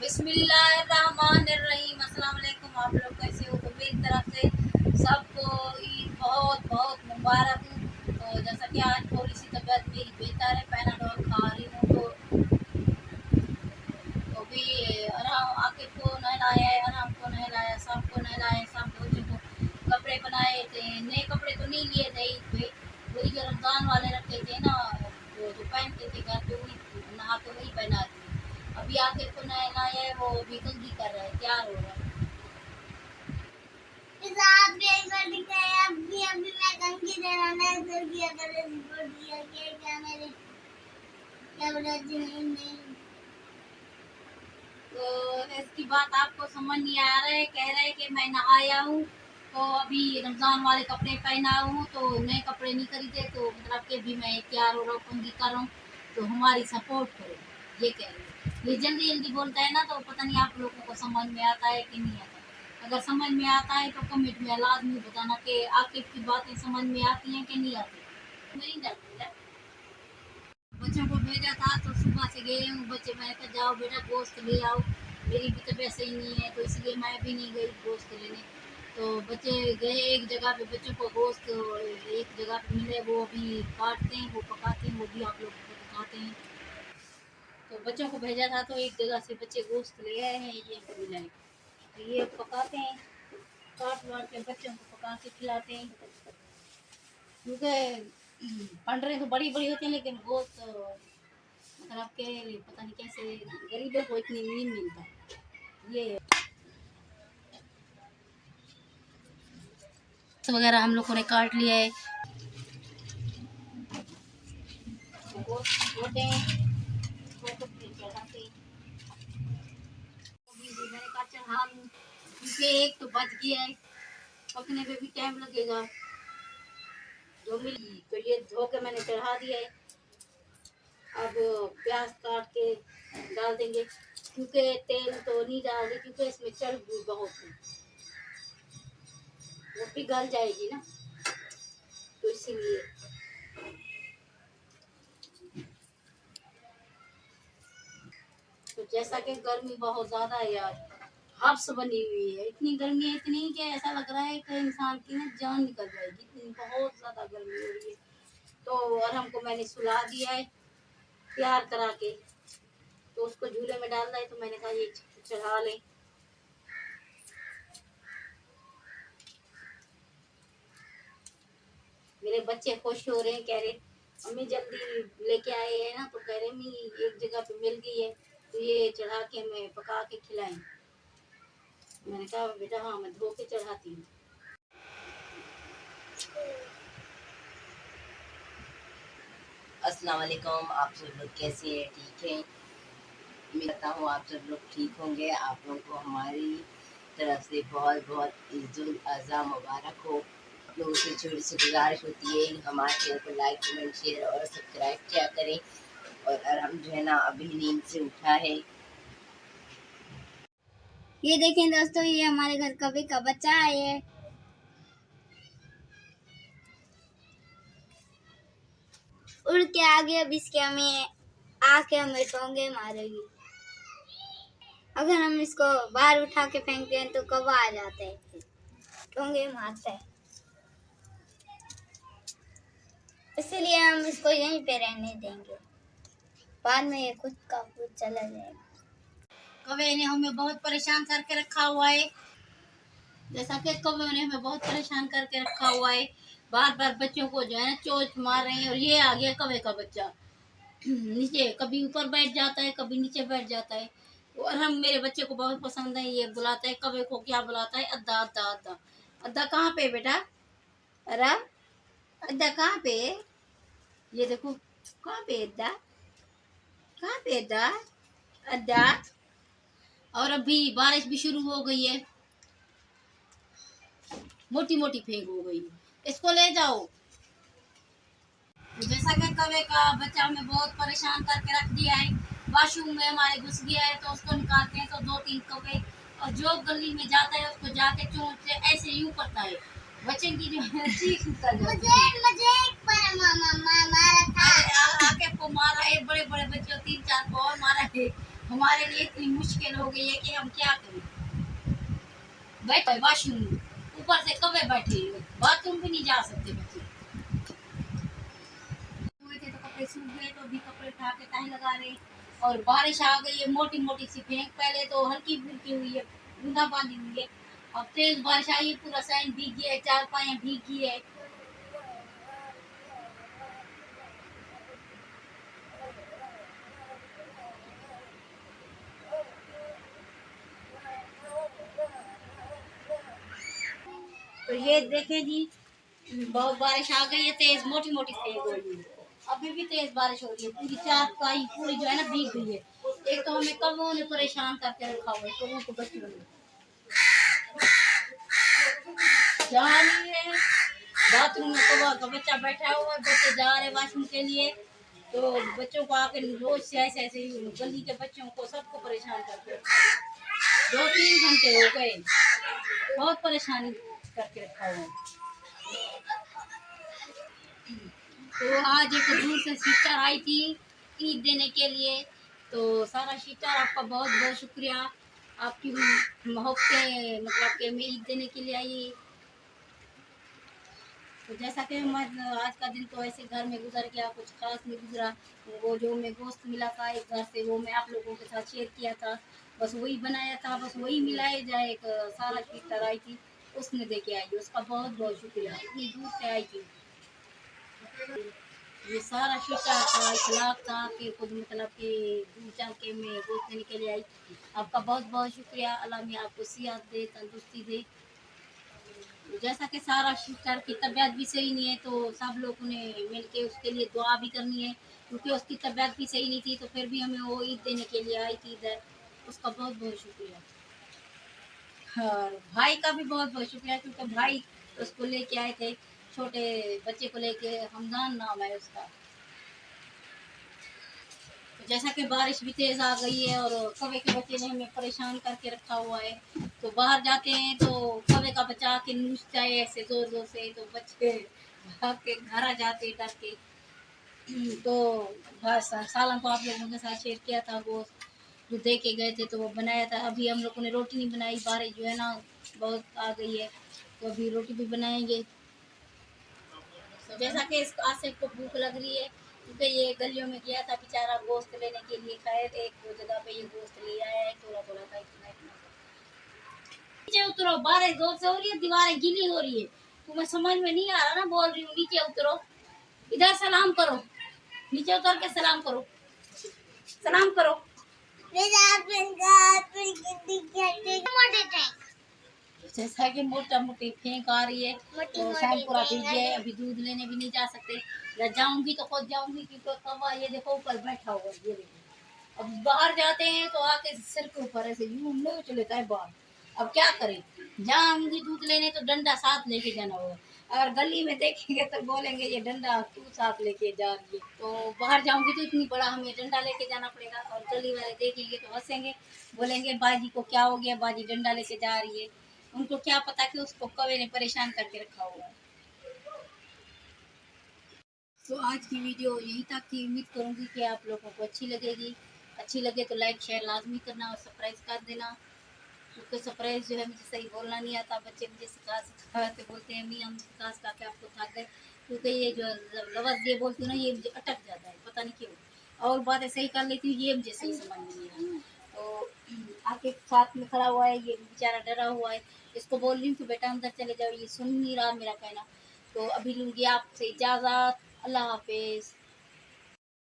बिस्मिल्लाहिर्रहमानिर्रहीम। अस्सलाम वालेकुम। आप लोग कैसे हो? तो मेरी तरफ से सबको ईद बहुत बहुत मुबारक हो। तो जैसा कि आज थोड़ी सी तबीयत मेरी बेहतर है, पैनाडोल खा रही हूँ। तो भी आराम आके को नहलाया है, आराम को नहलाया, सबको नहलाया, सब बच्चों को कपड़े बनाए थे। नए कपड़े तो नहीं लिए थे ईद पे, वही जो रमज़ान वाले रखे थे ना, वो जो पहनते थे घर पे, वही नहा के वही पहना थे। अभी आके को नहलाया है, वो भी कंघी कर रहा है, तैयार हो रहा है। अभी अभी मैं कंघी देना नहीं कर दिया करे बोल दिया कि क्या मेरे क्या बोला जी नहीं। तो इसकी बात आपको समझ नहीं आ रहा है, कह रहे हैं कि मैं नहाया हूँ तो अभी रमज़ान वाले कपड़े पहना हूँ, तो नए कपड़े नहीं खरीदे, तो मतलब कि भी मैं तैयार हो रहा हूँ, कंघी कर रहा हूँ, तो हमारी सपोर्ट करो, ये कह रहे हैं। ये जल्दी जल्दी बोलता है ना, तो पता नहीं आप लोगों को समझ में आता है कि नहीं आता। अगर समझ में आता है तो कमेंट में लाजमी बताना कि आकिब की बातें समझ में आती हैं कि नहीं आती। नहीं डरती है। बच्चों को भेजा था तो सुबह से गए हूँ बच्चे, मैंने कहा जाओ बेटा गोश्त ले आओ, मेरी भी तबीयत सही नहीं है, तो इसलिए मैं भी नहीं गई गोश्त लेने। तो बच्चे गए एक जगह पे, बच्चों को गोश्त एक जगह पे मिले, वो अभी काटते हैं, वो पकाते हैं, वो भी आप लोग को दिखाते हैं। तो बच्चों को भेजा था तो एक जगह से बच्चे गोश्त ले आए हैं, ये मिला है, तो ये पकाते हैं, काट वाट के बच्चों को पका के खिलाते हैं। क्योंकि पंडरे तो बड़ी बड़ी होती हैं, लेकिन गोश्त मतलब के पता नहीं कैसे गरीबों को इतनी नहीं मिलता। ये वगैरह हम लोगों ने काट लिया है, गोश्त होते हैं, उसको फिर चढ़ाते हैं। अभी भी मैंने कहा चढ़ा लूँ, क्योंकि एक तो बच गया है, पकने पे भी टाइम लगेगा, जो मिली तो ये धो के मैंने चढ़ा दिया है। अब प्याज काट के डाल देंगे, क्योंकि तेल तो नहीं डाल रहे, क्योंकि इसमें चर्बी बहुत है, वो पिघल जाएगी ना, तो इसीलिए। तो जैसा कि गर्मी बहुत ज्यादा है यार, हब्स बनी हुई है, इतनी गर्मी है, इतनी कि ऐसा लग रहा है कि इंसान की ना जान निकल जाएगी, इतनी बहुत ज्यादा गर्मी हो रही है। तो और हमको मैंने सुला दिया है तैयार करा के, तो उसको झूले में डालना है, तो मैंने कहा ये चढ़ा लें। मेरे बच्चे खुश हो रहे हैं, कह रहे मम्मी जल्दी लेके आए हैं ना, तो कह रहे मम्मी एक जगह पे मिल गई है, तो ये चढ़ा के मैं पका के खिलाएं। मैंने कहा बेटा हाँ, मैं धो के चढ़ाती हूँ। अस्सलाम वालेकुम। आप सब लोग कैसे हैं? ठीक हैं? मैं कहता हूँ आप सब लोग ठीक होंगे। आप लोगों को हमारी तरफ से बहुत बहुत ईद-उल अज़हा मुबारक हो। आप लोगों से छोटी सी गुजारिश होती है, हमारे चैनल को लाइक कमेंट शेयर और सब्सक्राइब किया करें। और अरहम जो है ना अभी नींद से उठा है। ये देखें दोस्तों, ये हमारे घर कभी का बच्चा है, ये उड़ के आ गया। अब इसके हमें आके हमें टोंगे मारेगी। अगर हम इसको बाहर उठा के फेंकते हैं तो कौवा आ जाता है, टोंगे मारता है, इसलिए हम इसको यहीं पे रहने देंगे, बाद में ये खुद का खुद चला जाएगा। कौवे ने हमें बहुत परेशान करके रखा हुआ है, जैसा कि कौवे ने हमें बहुत परेशान करके रखा हुआ है, बार बार बच्चों को जो है ना चोंच मार रहे हैं। और ये आ गया कौवे का बच्चा, नीचे कभी ऊपर बैठ जाता है, कभी नीचे बैठ जाता है। और हम मेरे बच्चे को बहुत पसंद है, ये बुलाता है कौवे को, क्या बुलाता है, अद्दा अद्दा अद्दा। अद्दा कहाँ पे बेटा? अरे अद्दा कहाँ पे? ये देखो कहाँ पे अद्दा, कहाँ पे अद्दा, अद्दा। और अभी बारिश भी शुरू हो गई है, मोटी मोटी फेंक हो गई, इसको ले जाओ। जैसा कि कौवे का बच्चा हमें बहुत परेशान करके रख दिया है, वॉशरूम में हमारे घुस गया है, तो उसको निकालते हैं तो दो तीन कौवे, और जो गली में जाता है उसको जाके चोंच से ऐसे यूं करता है, बच्चे की जो है चीख निकल जाती है। मुझे एक बार मारा था। आके को मारा है, बड़े बड़े बच्चे तीन चार को और मारा है, हमारे लिए इतनी मुश्किल हो गई है कि हम क्या करें। बैठे वॉशरूम ऊपर से कब बैठे, बाथरूम भी नहीं जा सकते बच्चे। हुए थे तो कपड़े सूख गए तो अभी कपड़े उठा के तह लगा रहे। और बारिश आ गई है मोटी मोटी सी फेंक, पहले तो हल्की फुल्की हुई है, बूंदा बांदी हुई है। अब तेज बारिश आई है, पूरा सहन भीग गया है, चार पाया भीग गई है। तो ये देखें जी, बहुत बारिश आ गई है, तेज मोटी मोटी तेज हो रही है। अभी भी तेज बारिश हो रही है, पूरी चार पाई पूरी जो है ना भीग गई है। एक तो हमें कौवों ने परेशान करके रखा हुआ है, कौवों को बच्चों ने जहाँ नहीं है। बाथरूम में कौवा का बच्चा बैठा हुआ है, बच्चे जा रहे वॉशरूम के लिए। तो बच्चों को आके रोज से ऐसे ही गली के बच्चों को सबको परेशान करके रखा है। 2-3 घंटे हो गए, बहुत परेशानी करके रखा हुआ है। तो आज एक दूर से सिस्टर आई थी ईद देने के लिए। तो सारा सिस्टर आपका बहुत बहुत शुक्रिया, आपकी मोहब्बत मतलब कि मैं ईद देने के लिए आई। तो जैसा कि हमारा आज का दिन तो ऐसे घर में गुजर गया, कुछ खास नहीं गुजरा। वो जो मैं गोश्त मिला था एक घर से, वो मैं आप लोगों के साथ शेयर किया था, बस वही बनाया था, बस वही मिलाया जाए। एक सारा सिस्टर आई थी, उसने दे के आई, उसका बहुत बहुत शुक्रिया, इतनी दूर से आई थी। ये सारा शिकार था, इखलाक था कि खुद मतलब कि दूर चल के मैं गोश्त देने के लिए आई। आपका बहुत बहुत शुक्रिया, अल्लाह में आपको सेहत दे, तंदुरुस्ती दे। जैसा कि सारा शिकार की तबीयत भी सही नहीं है, तो सब लोगों ने मिल के उसके लिए दुआ भी करनी है, क्योंकि उसकी तबीयत भी सही नहीं थी। तो फिर भी हमें वो ईद देने के लिए आई थी इधर, उसका बहुत बहुत शुक्रिया। और भाई का भी बहुत बहुत शुक्रिया, क्योंकि भाई उसको लेके आए थे, छोटे बच्चे को लेके, हमदान नाम है उसका। तो जैसा कि बारिश भी तेज आ गई है और कौवे के बच्चे ने हमें परेशान करके रखा हुआ है। तो बाहर जाते हैं तो कौवे का बच्चा के नूचता है ऐसे जोर जोर से, तो बच्चे भाग के घर आ जाते डर के। तो बस सालन को आप लोगों के साथ शेयर किया था, वो जो दे के गए थे तो वो बनाया था। अभी हम लोगों ने रोटी नहीं बनाई, बारिश जो है ना बहुत आ गई है, तो अभी रोटी भी बनाएंगे। तो जैसा कि इस आसिफ को भूख लग रही है, क्योंकि ये गलियों में गया था बेचारा गोश्त लेने के लिए, खैर एक दो जगह पे ये गोश्त ले आया है, थोड़ा थोड़ा था, इतना इतना नीचे उतरो, बारिश जोर से हो रही है, दीवारें गीली हो रही है। तुम्हें समझ में नहीं आ रहा ना, बोल रही हूँ नीचे उतरो, इधर सलाम करो, नीचे उतर के सलाम करो, सलाम करो। जैसा कि मोटा मोटी फेंक आ रही है, तो शाम पूरा भीग गया है, अभी दूध लेने भी नहीं जा सकते। या जाऊंगी तो खुद जाऊंगी, क्योंकि कौवा ये देखो ऊपर बैठा हुआ है, ये देखो। अब बाहर जाते हैं तो आके सिर के ऊपर ऐसे यूं नोच लेता है बाहर। अब क्या करें, जाऊंगी दूध लेने तो डंडा साथ लेके जाना होगा। अगर गली में देखेंगे तो बोलेंगे ये डंडा तू साथ लेके जा रही है। तो बाहर जाऊंगी तो इतनी बड़ा हमें डंडा लेके जाना पड़ेगा, और गली वाले देखेंगे तो हंसेंगे, बोलेंगे बाजी को क्या हो गया, बाजी डंडा लेके जा रही है। उनको क्या पता कि उसको कौवे ने परेशान करके रखा हुआ है। तो आज की वीडियो यहीं तक थी, उम्मीद करूंगी कि आप लोगों को अच्छी लगेगी। अच्छी लगे तो लाइक शेयर लाजमी करना और सब्सक्राइब कर देना, क्योंकि सरप्राइज जो है मुझे सही बोलना नहीं आता, बच्चे मुझे सिखा सिखाते बोलते हैं अम्मी हम सिखा सिखा के आपको थक गए, क्योंकि ये जो लफ्ज़ ये बोलती हूँ ना, ये मुझे अटक जाता है, पता नहीं क्यों। और बातें सही कर लेती हूँ, ये मुझे सही समझ में नहीं आता। तो आपके साथ में खड़ा हुआ है, ये बेचारा डरा हुआ है, इसको बोल रही हूँ कि बेटा अंदर चले जाओ, ये सुन नहीं रहा मेरा कहना। तो अभी लूँगी आपसे इजाज़त, अल्लाह हाफिज़।